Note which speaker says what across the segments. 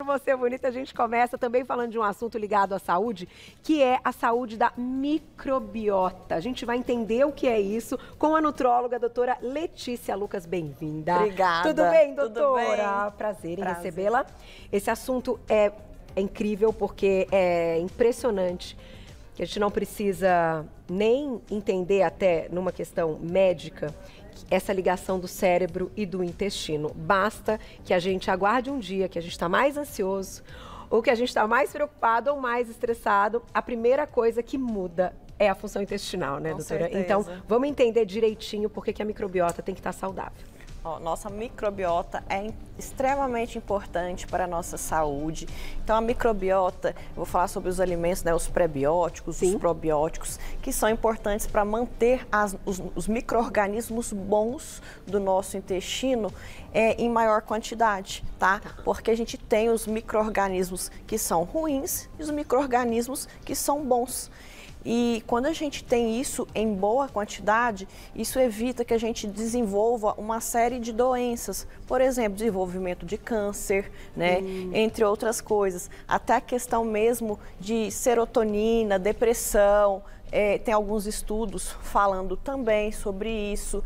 Speaker 1: Você Bonita, a gente começa também falando de um assunto ligado à saúde, que é a saúde da microbiota. A gente vai entender o que é isso com a nutróloga, a doutora Letícia Lucas. Bem-vinda.
Speaker 2: Obrigada.
Speaker 1: Tudo bem, doutora?
Speaker 2: Tudo bem.
Speaker 1: Prazer em recebê-la. Esse assunto é incrível porque é impressionante que a gente não precisa nem entender até numa questão médica essa ligação do cérebro e do intestino. Basta que a gente aguarde um dia que a gente está mais ansioso ou que a gente está mais preocupado ou mais estressado. A primeira coisa que muda é a função intestinal, né, doutora?
Speaker 2: Certeza.
Speaker 1: Então, vamos entender direitinho por que a microbiota tem que estar saudável.
Speaker 2: Nossa microbiota é extremamente importante para a nossa saúde. Então, a microbiota, eu vou falar sobre os alimentos, né, os prebióticos, os probióticos, que são importantes para manter os micro-organismos bons do nosso intestino em maior quantidade, tá? Porque a gente tem os micro-organismos que são ruins e os micro-organismos que são bons. E quando a gente tem isso em boa quantidade, isso evita que a gente desenvolva uma série de doenças. Por exemplo, desenvolvimento de câncer, né? Entre outras coisas. Até a questão mesmo de serotonina, depressão. Tem alguns estudos falando também sobre isso.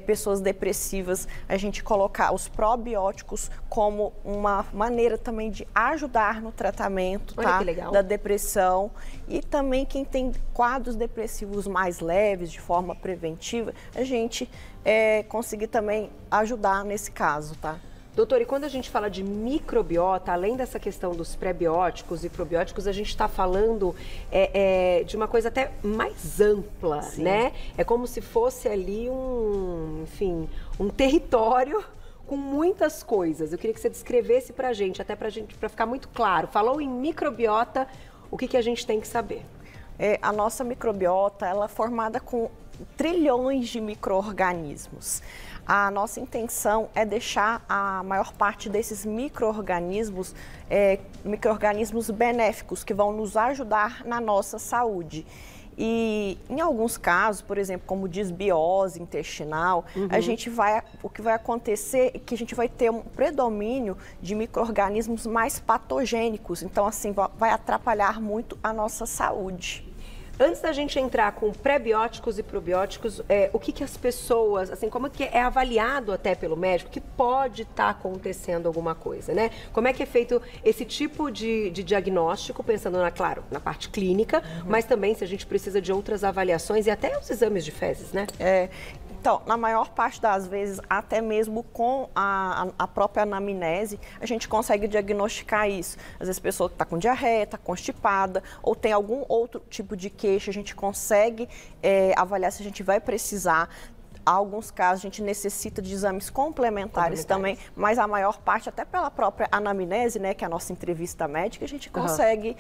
Speaker 2: Pessoas depressivas, a gente colocar os probióticos como uma maneira também de ajudar no tratamento, tá? Da depressão. E também quem tem quadros depressivos mais leves, de forma preventiva, a gente conseguir também ajudar nesse caso, tá?
Speaker 1: Doutor, e quando a gente fala de microbiota, além dessa questão dos prebióticos e probióticos, a gente está falando de uma coisa até mais ampla, né? É como se fosse ali um território com muitas coisas. Eu queria que você descrevesse para a gente, até para ficar muito claro. Falou em microbiota, o que a gente tem que saber?
Speaker 2: A nossa microbiota, ela é formada com trilhões de micro-organismos. A nossa intenção é deixar a maior parte desses micro-organismos benéficos que vão nos ajudar na nossa saúde. E em alguns casos, por exemplo, como disbiose intestinal, o que vai acontecer é que a gente vai ter um predomínio de micro-organismos mais patogênicos. Então, assim, vai atrapalhar muito a nossa saúde.
Speaker 1: Antes da gente entrar com prebióticos e probióticos, o que as pessoas, assim, como que é avaliado até pelo médico que pode estar acontecendo alguma coisa, né? Como é que é feito esse tipo de diagnóstico, pensando, claro, na parte clínica, mas também se a gente precisa de outras avaliações e até os exames de fezes, né?
Speaker 2: Então, na maior parte das vezes, até mesmo com a própria anamnese, a gente consegue diagnosticar isso. Às vezes a pessoa está com diarreia, está constipada, ou tem algum outro tipo de queixa, a gente consegue avaliar se a gente vai precisar. Há alguns casos a gente necessita de exames complementares também, mas a maior parte, até pela própria anamnese, né, que é a nossa entrevista médica, a gente consegue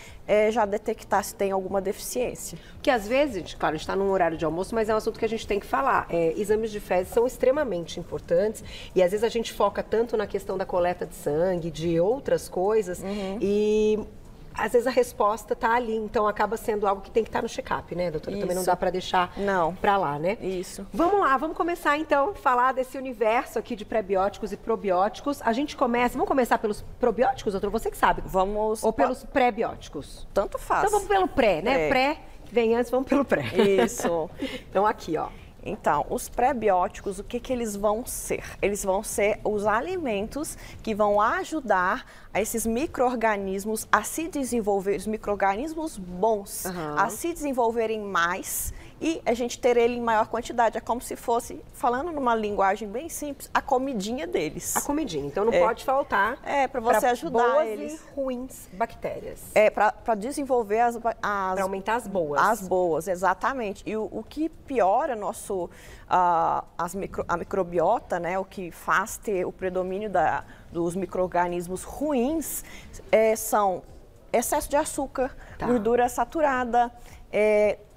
Speaker 2: já detectar se tem alguma deficiência.
Speaker 1: Porque às vezes, claro, a gente está num horário de almoço, mas é um assunto que a gente tem que falar. Exames de fezes são extremamente importantes e às vezes a gente foca tanto na questão da coleta de sangue, de outras coisas e às vezes a resposta está ali, então acaba sendo algo que tem que estar no check-up, né, doutora? Também não dá para deixar para lá, né?
Speaker 2: Isso.
Speaker 1: Vamos lá, vamos começar então a falar desse universo aqui de prebióticos e probióticos. Vamos começar pelos probióticos, doutora? Você que sabe.
Speaker 2: Vamos.
Speaker 1: Ou pelos prebióticos?
Speaker 2: Tanto faz.
Speaker 1: Então vamos pelo pré, né? Pré, que vem antes, vamos pelo pré.
Speaker 2: Isso.
Speaker 1: Então aqui, ó.
Speaker 2: Então, os prebióticos, o que eles vão ser? Eles vão ser os alimentos que vão ajudar a esses micro-organismos a se desenvolver, os micro-organismos bons, a se desenvolverem mais e a gente ter ele em maior quantidade. É como se fosse, falando numa linguagem bem simples, a comidinha deles.
Speaker 1: A comidinha, então não pode faltar.
Speaker 2: Para você ajudar
Speaker 1: boas
Speaker 2: eles.
Speaker 1: E ruins bactérias.
Speaker 2: Para desenvolver
Speaker 1: para aumentar as boas.
Speaker 2: As boas, exatamente. E o que piora a microbiota, né, o que faz ter o predomínio dos micro-organismos ruins, são excesso de açúcar, gordura saturada,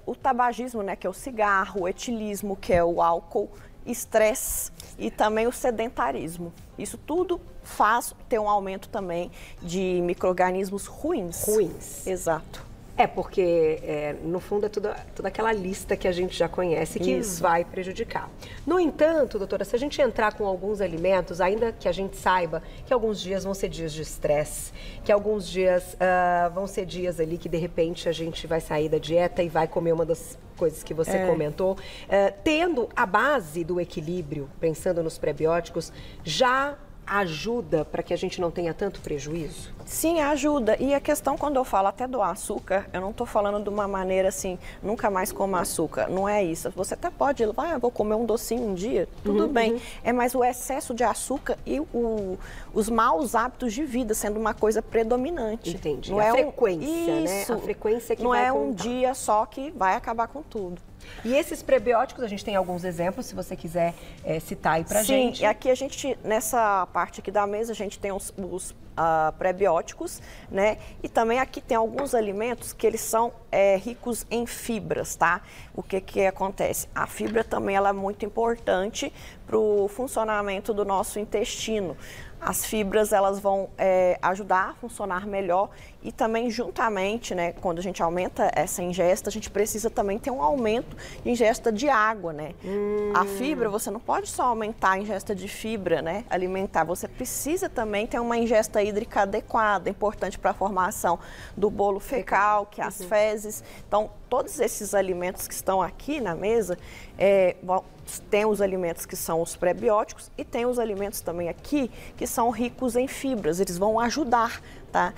Speaker 2: o tabagismo, né, que é o cigarro, o etilismo, que é o álcool, estresse e também o sedentarismo. Isso tudo faz ter um aumento também de micro-organismos ruins.
Speaker 1: Ruins.
Speaker 2: Exato.
Speaker 1: Porque, no fundo, é toda aquela lista que a gente já conhece que vai prejudicar. No entanto, doutora, se a gente entrar com alguns alimentos, ainda que a gente saiba que alguns dias vão ser dias de estresse, que alguns dias vão ser dias ali que, de repente, a gente vai sair da dieta e vai comer uma das coisas que você comentou, tendo a base do equilíbrio, pensando nos prebióticos, já ajuda para que a gente não tenha tanto prejuízo?
Speaker 2: Sim, ajuda. E a questão, quando eu falo até do açúcar, eu não estou falando de uma maneira assim, nunca mais coma açúcar. Não é isso. Você até pode, eu vou comer um docinho um dia, tudo bem. É mais o excesso de açúcar e os maus hábitos de vida sendo uma coisa predominante.
Speaker 1: Entendi.
Speaker 2: Não
Speaker 1: a
Speaker 2: é
Speaker 1: frequência, né? A frequência que
Speaker 2: não
Speaker 1: vai
Speaker 2: é
Speaker 1: contar.
Speaker 2: Um dia só que vai acabar com tudo.
Speaker 1: E esses prebióticos, a gente tem alguns exemplos, se você quiser citar aí pra gente.
Speaker 2: Sim, e aqui a gente, nessa parte aqui da mesa, a gente tem os prebióticos, né? E também aqui tem alguns alimentos que eles são ricos em fibras, tá? O que acontece? A fibra também ela é muito importante para o funcionamento do nosso intestino. As fibras elas vão ajudar a funcionar melhor e também juntamente, né, quando a gente aumenta essa ingesta, a gente precisa também ter um aumento de ingesta de água, né? A fibra, você não pode só aumentar a ingesta de fibra, né, alimentar, você precisa também ter uma ingesta hídrica adequada, importante para a formação do bolo fecal, que é as fezes. Então, todos esses alimentos que estão aqui na mesa, tem os alimentos que são os prebióticos e tem os alimentos também aqui que são ricos em fibras, eles vão ajudar, tá?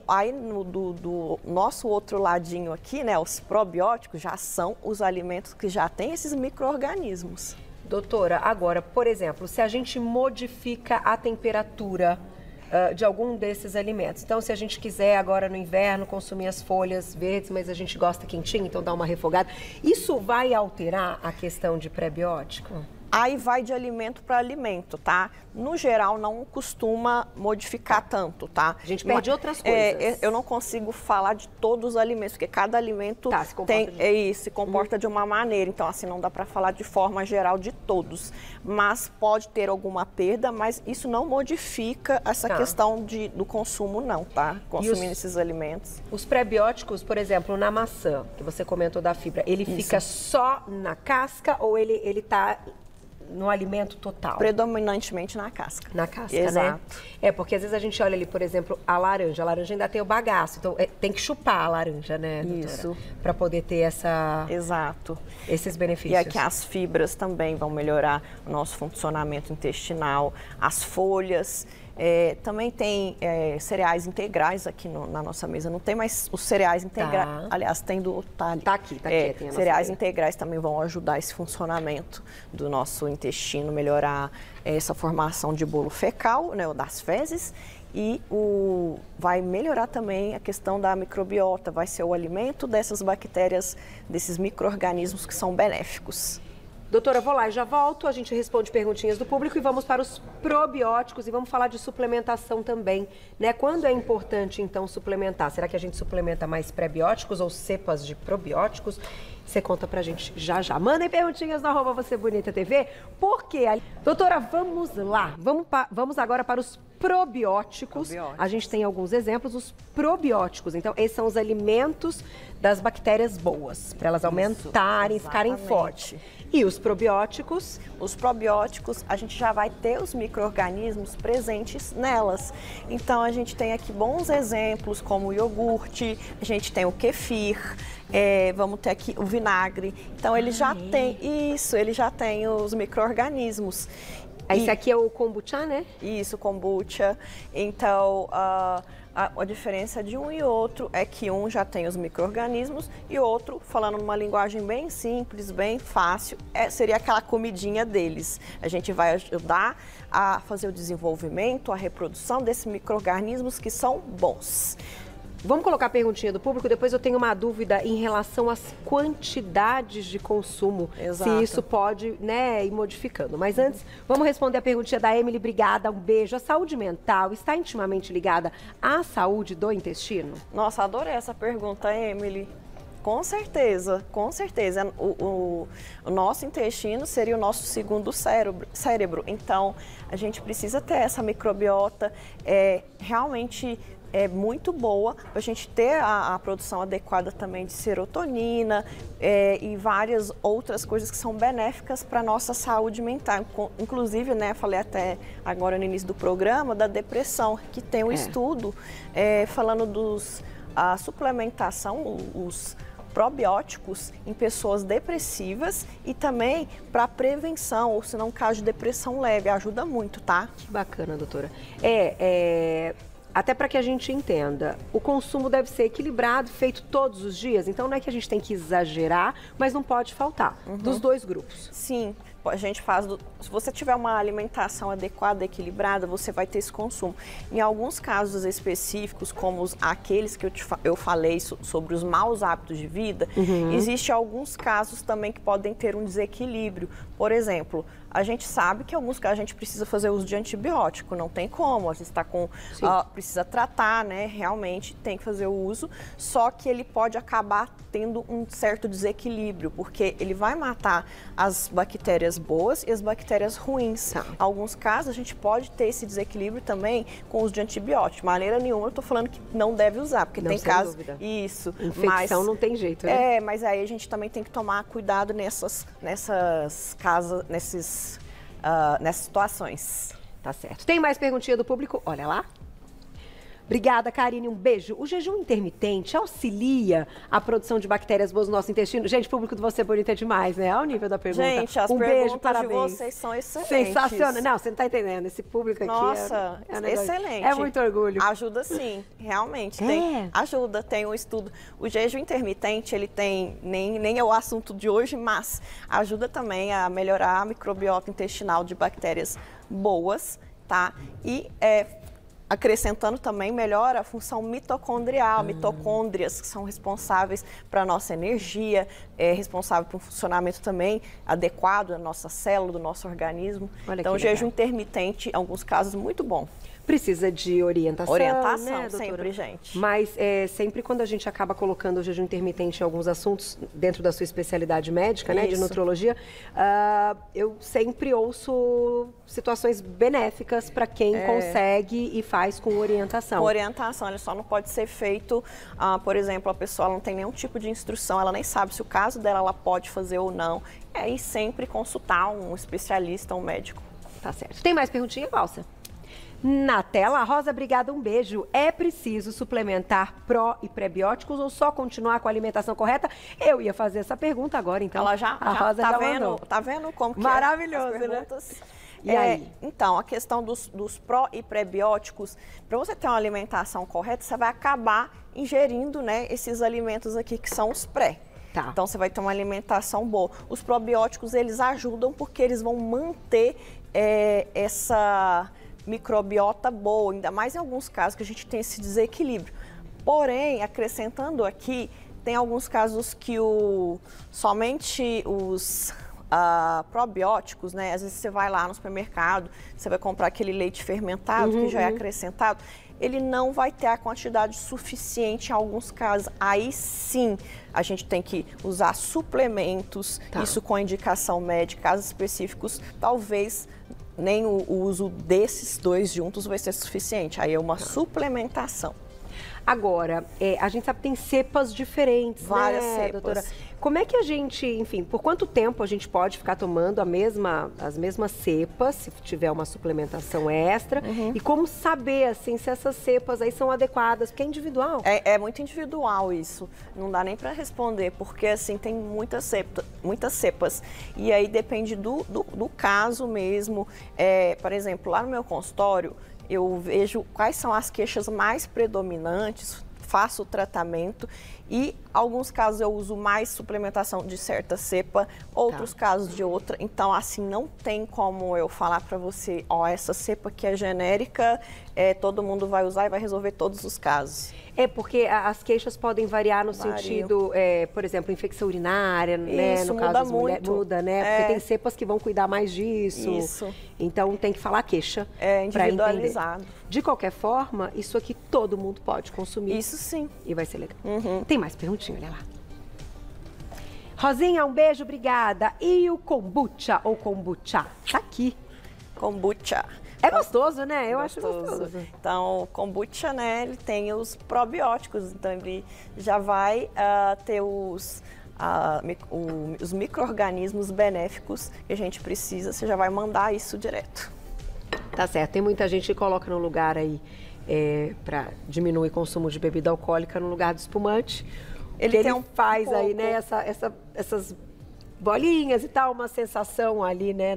Speaker 2: Aí do nosso outro ladinho aqui, né, os probióticos já são os alimentos que já têm esses micro-organismos.
Speaker 1: Doutora, agora, por exemplo, se a gente modifica a temperatura de algum desses alimentos. Então, se a gente quiser agora no inverno consumir as folhas verdes, mas a gente gosta quentinho, então dá uma refogada, isso vai alterar a questão de prebiótico?
Speaker 2: Aí vai de alimento para alimento, tá? No geral, não costuma modificar tanto, tá?
Speaker 1: A gente perde outras coisas.
Speaker 2: Eu não consigo falar de todos os alimentos, porque cada alimento se comporta de uma maneira. Então, assim, não dá para falar de forma geral de todos. Mas pode ter alguma perda, mas isso não modifica essa questão do consumo, não, tá? Consumindo esses alimentos.
Speaker 1: Os prebióticos, por exemplo, na maçã, que você comentou da fibra, ele fica só na casca ou ele tá no alimento total?
Speaker 2: Predominantemente na casca.
Speaker 1: Na casca,
Speaker 2: exato,
Speaker 1: né? Porque às vezes a gente olha ali, por exemplo, a laranja ainda tem o bagaço, então tem que chupar a laranja, né, doutora?
Speaker 2: Isso.
Speaker 1: Para poder ter esses benefícios.
Speaker 2: E aqui as fibras também vão melhorar o nosso funcionamento intestinal, as folhas. Também tem cereais integrais aqui na nossa mesa. Não tem mais os cereais integrais. Aliás, tem
Speaker 1: Tá aqui. Tem a
Speaker 2: cereais integrais também vão ajudar esse funcionamento do nosso intestino, melhorar essa formação de bolo fecal, né, das fezes. E vai melhorar também a questão da microbiota. Vai ser o alimento dessas bactérias, desses micro-organismos que são benéficos.
Speaker 1: Doutora, vou lá e já volto, a gente responde perguntinhas do público e vamos para os probióticos e vamos falar de suplementação também, né? Quando é importante, então, suplementar? Será que a gente suplementa mais prebióticos ou cepas de probióticos? Você conta pra gente já. Mandem perguntinhas no @VocêBonitaTV, porque... Doutora, vamos lá. Vamos agora para os probióticos. A gente tem alguns exemplos, os probióticos. Então, esses são os alimentos das bactérias boas, para elas aumentarem, ficarem fortes. E os probióticos?
Speaker 2: Os probióticos, a gente já vai ter os micro-organismos presentes nelas. Então, a gente tem aqui bons exemplos, como o iogurte, a gente tem o kefir, vamos ter aqui o vinagre. Então, ele já tem os micro-organismos.
Speaker 1: Esse aqui é o kombucha, né?
Speaker 2: Isso, kombucha. Então, a diferença de um e outro é que um já tem os micro-organismos e outro, falando numa linguagem bem simples, bem fácil, seria aquela comidinha deles. A gente vai ajudar a fazer o desenvolvimento, a reprodução desses micro-organismos que são bons.
Speaker 1: Vamos colocar a perguntinha do público, depois eu tenho uma dúvida em relação às quantidades de consumo, se isso pode, né, ir modificando. Mas antes, vamos responder a perguntinha da Emily. Obrigada, um beijo. A saúde mental está intimamente ligada à saúde do intestino?
Speaker 2: Nossa, adorei essa pergunta, Emily. Com certeza, com certeza. O nosso intestino seria o nosso segundo cérebro. Então, a gente precisa ter essa microbiota realmente muito boa para a gente ter a produção adequada também de serotonina e várias outras coisas que são benéficas para a nossa saúde mental. Inclusive, né, falei até agora no início do programa da depressão, que tem um estudo falando a suplementação, os probióticos em pessoas depressivas e também para prevenção, ou se não, caso de depressão leve, ajuda muito, tá?
Speaker 1: Que bacana, doutora. Até para que a gente entenda, o consumo deve ser equilibrado, feito todos os dias, então não é que a gente tem que exagerar, mas não pode faltar, dos dois grupos.
Speaker 2: Sim, a gente faz, se você tiver uma alimentação adequada, equilibrada, você vai ter esse consumo. Em alguns casos específicos, como aqueles que eu falei sobre os maus hábitos de vida, existem alguns casos também que podem ter um desequilíbrio. Por exemplo, a gente sabe que em alguns casos a gente precisa fazer uso de antibiótico, não tem como, a gente está precisa tratar, né, realmente tem que fazer o uso, só que ele pode acabar tendo um certo desequilíbrio, porque ele vai matar as bactérias boas e as bactérias ruins. Em alguns casos a gente pode ter esse desequilíbrio também com o uso de antibióticos. De maneira nenhuma eu estou falando que não deve usar, porque tem casos... Isso.
Speaker 1: Infecção não tem jeito, né?
Speaker 2: Mas aí a gente também tem que tomar cuidado nessas situações.
Speaker 1: Tá certo. Tem mais perguntinha do público? Olha lá. Obrigada, Karine. Um beijo. O jejum intermitente auxilia a produção de bactérias boas no nosso intestino? Gente, público de você bonito é demais, né? Ao nível da pergunta.
Speaker 2: Gente, as perguntas de vocês são excelentes.
Speaker 1: Sensacional. Não, você não tá entendendo. Esse público aqui
Speaker 2: excelente.
Speaker 1: É muito orgulho.
Speaker 2: Ajuda sim, realmente. Ajuda, tem um estudo. O jejum intermitente, ele tem, nem é o assunto de hoje, mas ajuda também a melhorar a microbiota intestinal de bactérias boas, tá? E acrescentando também, melhora a função mitocondrial, mitocôndrias que são responsáveis para a nossa energia, responsável por um funcionamento também adequado da nossa célula, do nosso organismo. Então, o jejum intermitente, em alguns casos, muito bom.
Speaker 1: Precisa de orientação, né,
Speaker 2: sempre, gente.
Speaker 1: Mas sempre quando a gente acaba colocando o jejum intermitente em alguns assuntos, dentro da sua especialidade médica, né, de nutrologia, eu sempre ouço situações benéficas para quem consegue e faz com orientação.
Speaker 2: Com orientação, ele só não pode ser feito, por exemplo, a pessoa não tem nenhum tipo de instrução, ela nem sabe se o caso dela ela pode fazer ou não. E sempre consultar um especialista, um médico.
Speaker 1: Tá certo. Tem mais perguntinha, Valsa? Na tela, Rosa, obrigada, um beijo. É preciso suplementar pró e prebióticos ou só continuar com a alimentação correta? Eu ia fazer essa pergunta agora, então.
Speaker 2: Ela a Rosa já mandou. Tá vendo como que
Speaker 1: maravilhoso,
Speaker 2: as perguntas?
Speaker 1: Né? E aí?
Speaker 2: Então, a questão dos pró e prebióticos, para você ter uma alimentação correta, você vai acabar ingerindo, né, esses alimentos aqui que são os pré.
Speaker 1: Tá.
Speaker 2: Então, você vai ter uma alimentação boa. Os probióticos, eles ajudam porque eles vão manter essa microbiota boa, ainda mais em alguns casos que a gente tem esse desequilíbrio. Porém, acrescentando aqui, tem alguns casos que somente os probióticos, né? Às vezes você vai lá no supermercado, você vai comprar aquele leite fermentado que já é acrescentado, ele não vai ter a quantidade suficiente em alguns casos. Aí sim, a gente tem que usar suplementos, isso com indicação médica, casos específicos, talvez nem o uso desses dois juntos vai ser suficiente. Aí é uma suplementação.
Speaker 1: Agora, a gente sabe que tem cepas diferentes,
Speaker 2: várias
Speaker 1: cepas.
Speaker 2: Doutora?
Speaker 1: Como é que a gente, enfim, por quanto tempo a gente pode ficar tomando as mesmas cepas, se tiver uma suplementação extra? E como saber, assim, se essas cepas aí são adequadas? Porque é individual.
Speaker 2: É muito individual isso. Não dá nem para responder, porque, assim, tem muitas cepas. E aí depende do caso mesmo. Por exemplo, lá no meu consultório, eu vejo quais são as queixas mais predominantes, faço o tratamento e alguns casos eu uso mais suplementação de certa cepa, outros casos de outra. Então, assim, não tem como eu falar para você, essa cepa que é genérica, todo mundo vai usar e vai resolver todos os casos.
Speaker 1: Porque as queixas podem variar no sentido, por exemplo, infecção urinária, né?
Speaker 2: Isso,
Speaker 1: no caso das mulheres,
Speaker 2: muito.
Speaker 1: Muda, né? Porque tem cepas que vão cuidar mais disso.
Speaker 2: Isso.
Speaker 1: Então tem que falar queixa.
Speaker 2: Individualizado.
Speaker 1: De qualquer forma, isso aqui todo mundo pode consumir.
Speaker 2: Isso sim.
Speaker 1: E vai ser legal. Tem mais perguntinha, olha lá. Rosinha, um beijo, obrigada. E o kombucha ou kombucha? Tá aqui.
Speaker 2: Kombucha.
Speaker 1: É gostoso, né? Eu acho gostoso.
Speaker 2: Então, o kombucha, né, ele tem os probióticos, então ele já vai ter os micro-organismos benéficos que a gente precisa, você já vai mandar isso direto.
Speaker 1: Tá certo. Tem muita gente que coloca no lugar aí, para diminuir o consumo de bebida alcoólica, no lugar do espumante. Ele faz pouco. Aí, né, essas bolinhas e tal, uma sensação ali, né,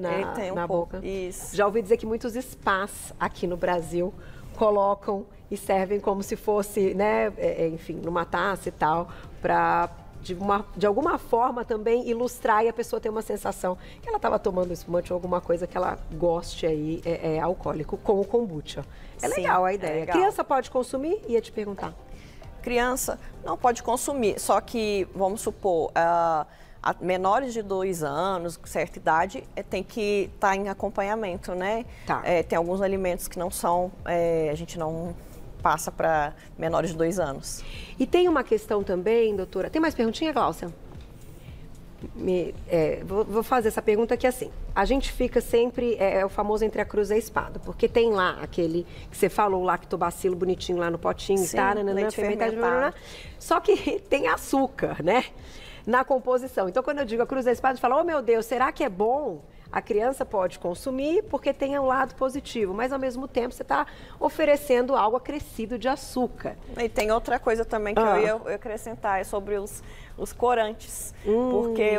Speaker 1: na boca.
Speaker 2: Isso.
Speaker 1: Já ouvi dizer que muitos spas aqui no Brasil colocam e servem como se fosse, né, enfim, numa taça e tal, para de alguma forma também ilustrar e a pessoa ter uma sensação que ela estava tomando espumante ou alguma coisa que ela goste aí, alcoólico, com o kombucha. É legal a ideia.
Speaker 2: Legal.
Speaker 1: Criança pode consumir? Ia te perguntar.
Speaker 2: Criança não pode consumir, só que, vamos supor, menores de 2 anos, certa idade, tem que estar em acompanhamento, né?
Speaker 1: Tá.
Speaker 2: Tem alguns alimentos que não são, a gente não passa para menores de 2 anos.
Speaker 1: E tem uma questão também, doutora, tem mais perguntinha, Gláucia? Vou fazer essa pergunta que assim, a gente fica sempre, o famoso entre a cruz e a espada, porque tem lá aquele que você falou, o lactobacilo bonitinho lá no potinho,
Speaker 2: sim,
Speaker 1: tá,
Speaker 2: leite fermentado.
Speaker 1: Só que tem açúcar, né, na composição. Então, quando eu digo a cruz da espada, eu falo, oh meu Deus, será que é bom? A criança pode consumir porque tem um lado positivo, mas ao mesmo tempo você está oferecendo algo acrescido de açúcar.
Speaker 2: E tem outra coisa também que eu ia acrescentar, é sobre os corantes. Porque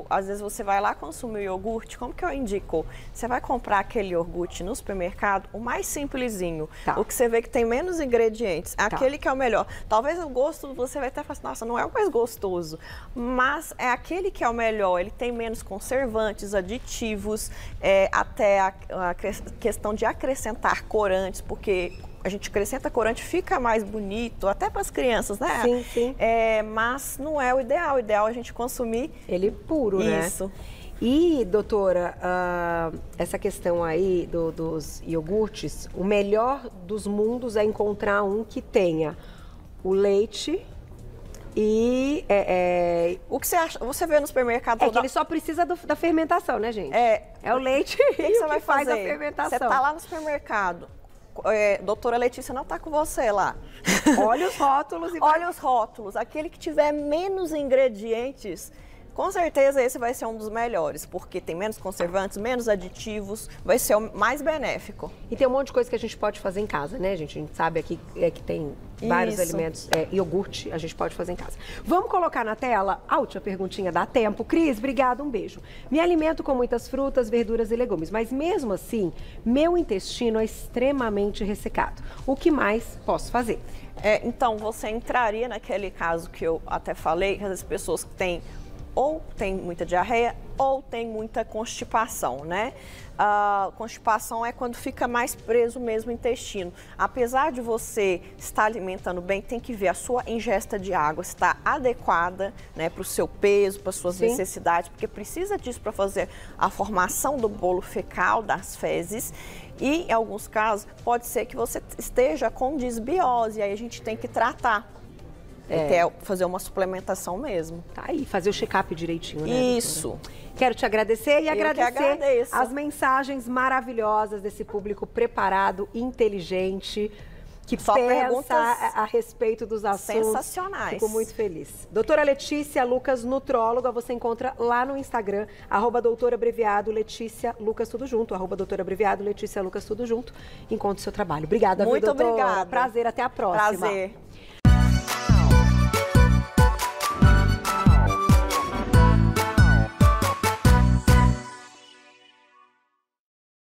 Speaker 2: às vezes você vai lá consumir iogurte, como que eu indico? Você vai comprar aquele iogurte no supermercado, o mais simplesinho, o que você vê que tem menos ingredientes, aquele que é o melhor. Talvez o gosto você vai até falar assim, nossa, não é o mais gostoso, mas é aquele que é o melhor, ele tem menos conservantes, aditivos, até a questão de acrescentar corantes, porque a gente acrescenta corante, fica mais bonito, até para as crianças, né?
Speaker 1: Sim, sim.
Speaker 2: Mas não é o ideal é a gente consumir
Speaker 1: ele puro, né?
Speaker 2: Isso.
Speaker 1: E, doutora, essa questão aí dos iogurtes, o melhor dos mundos é encontrar um que tenha o leite e...
Speaker 2: O que você acha? Você vê no supermercado...
Speaker 1: que ele só precisa da fermentação, né, gente? É o leite
Speaker 2: o que você vai
Speaker 1: faz
Speaker 2: fazer?
Speaker 1: A fermentação.
Speaker 2: Você tá lá no supermercado, doutora Letícia não tá com você lá.
Speaker 1: Olha os rótulos.
Speaker 2: Olha os rótulos. Aquele que tiver menos ingredientes, com certeza esse vai ser um dos melhores, porque tem menos conservantes, menos aditivos, vai ser o mais benéfico.
Speaker 1: E tem um monte de coisa que a gente pode fazer em casa, né, gente? A gente sabe aqui que tem vários alimentos, iogurte, a gente pode fazer em casa. Vamos colocar na tela a última perguntinha, dá tempo. Cris, obrigada, um beijo. Me alimento com muitas frutas, verduras e legumes, mas mesmo assim, meu intestino é extremamente ressecado. O que mais posso fazer?
Speaker 2: Então, você entraria naquele caso que eu até falei, que as pessoas que têm ou tem muita diarreia ou tem muita constipação, né? Constipação é quando fica mais preso mesmo o intestino. Apesar de você estar alimentando bem, tem que ver a sua ingesta de água está adequada, né, para o seu peso, para as suas necessidades, porque precisa disso para fazer a formação do bolo fecal, das fezes. E em alguns casos pode ser que você esteja com disbiose, aí a gente tem que tratar. Fazer uma suplementação mesmo.
Speaker 1: Tá aí, fazer o check-up direitinho, né?
Speaker 2: Isso.
Speaker 1: Doutora? Quero te agradecer e agradecer as mensagens maravilhosas desse público preparado, inteligente, que pensa a respeito dos assuntos.
Speaker 2: Sensacionais.
Speaker 1: Fico muito feliz. Doutora Letícia Lucas, nutróloga, você encontra lá no Instagram, @doutorabreviado Letícia Lucas, tudo junto, @doutorabreviado Letícia Lucas, tudo junto. Encontre o seu trabalho. Obrigada,
Speaker 2: muito
Speaker 1: doutora.
Speaker 2: obrigada.
Speaker 1: Prazer, até a próxima.
Speaker 2: Prazer.